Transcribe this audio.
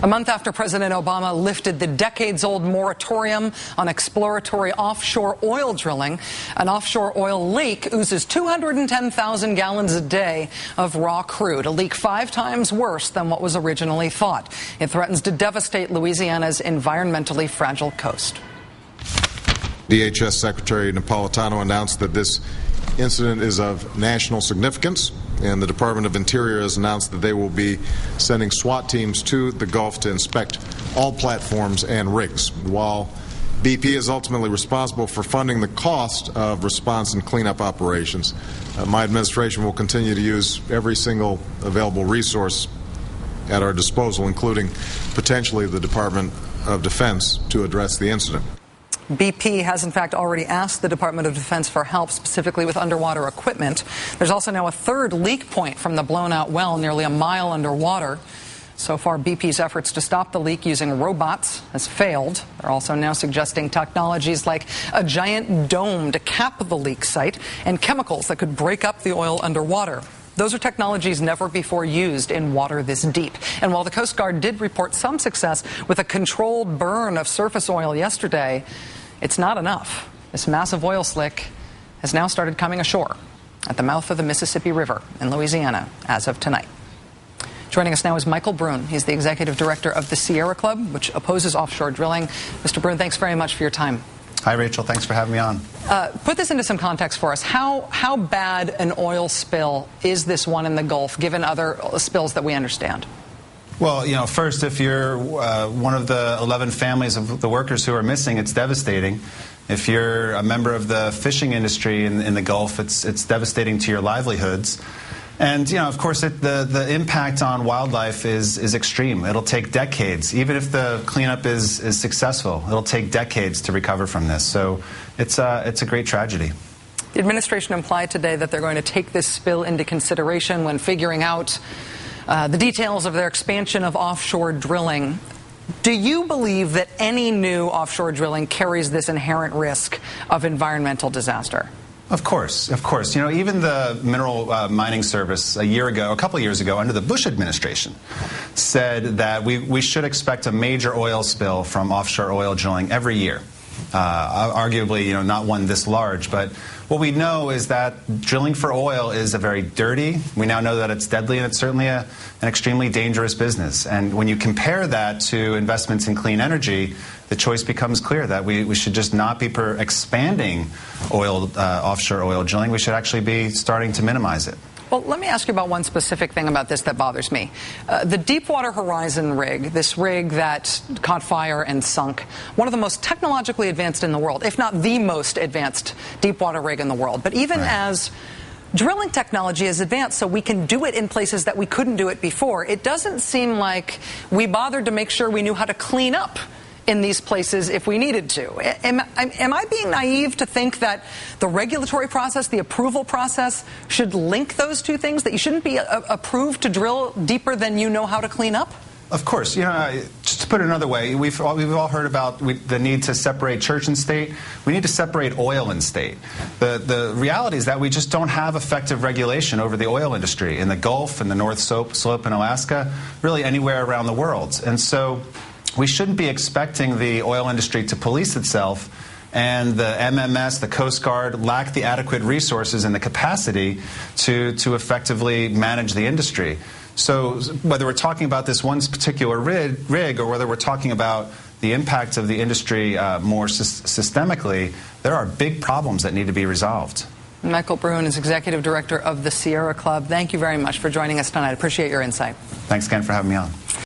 A month after President Obama lifted the decades-old moratorium on exploratory offshore oil drilling, an offshore oil leak oozes 210,000 gallons a day of raw crude, a leak 5 times worse than what was originally thought. It threatens to devastate Louisiana's environmentally fragile coast. DHS Secretary Napolitano announced that this incident is of national significance, and the Department of Interior has announced that they will be sending SWAT teams to the Gulf to inspect all platforms and rigs. While BP is ultimately responsible for funding the cost of response and cleanup operations, my administration will continue to use every single available resource at our disposal, including potentially the Department of Defense, to address the incident. BP has, in fact, already asked the Department of Defense for help, specifically with underwater equipment. There's also now a third leak point from the blown-out well, nearly a mile underwater. So far, BP's efforts to stop the leak using robots has failed. They're also now suggesting technologies like a giant dome to cap the leak site and chemicals that could break up the oil underwater. Those are technologies never before used in water this deep. And while the Coast Guard did report some success with a controlled burn of surface oil yesterday, it's not enough. This massive oil slick has now started coming ashore at the mouth of the Mississippi River in Louisiana as of tonight. Joining us now is Michael Brune. He's the executive director of the Sierra Club, which opposes offshore drilling. Mr. Brune, thanks very much for your time. Hi, Rachel. Thanks for having me on. Put this into some context for us. How bad an oil spill is this one in the Gulf, given other spills that we understand? Well, first, if you're one of the 11 families of the workers who are missing, it's devastating. If you're a member of the fishing industry in the Gulf, it's devastating to your livelihoods. And, of course, the impact on wildlife is extreme. It'll take decades. Even if the cleanup is successful, it'll take decades to recover from this. So it's a great tragedy. The administration implied today that they're going to take this spill into consideration when figuring out the details of their expansion of offshore drilling. Do you believe that any new offshore drilling carries this inherent risk of environmental disaster? Of course, of course. Even the Mineral Mining Service a couple of years ago, under the Bush administration, said that we should expect a major oil spill from offshore oil drilling every year. Arguably, not one this large, but what we know is that drilling for oil is a very dirty. We now know that it's deadly, and it's certainly an extremely dangerous business. And when you compare that to investments in clean energy, the choice becomes clear that we should just not be expanding offshore oil drilling. We should actually be starting to minimize it. Well, let me ask you about one specific thing about this that bothers me. The Deepwater Horizon rig, this rig that caught fire and sunk, one of the most technologically advanced in the world, if not the most advanced deepwater rig in the world. But even as drilling technology is advanced so we can do it in places that we couldn't do it before, it doesn't seem like we bothered to make sure we knew how to clean up in these places if we needed to. Am I being naive to think that the regulatory process, the approval process, should link those two things, that you shouldn't be approved to drill deeper than you know how to clean up? Of course. Just to put it another way, we've all heard about the need to separate church and state. We need to separate oil and state. The reality is that we just don't have effective regulation over the oil industry in the Gulf, in the North Slope in Alaska, really anywhere around the world. And so we shouldn't be expecting the oil industry to police itself, and the MMS, the Coast Guard, lack the adequate resources and the capacity to effectively manage the industry. So whether we're talking about this one particular rig or whether we're talking about the impact of the industry more systemically, there are big problems that need to be resolved. Michael Brune is executive director of the Sierra Club. Thank you very much for joining us tonight. I appreciate your insight. Thanks again for having me on.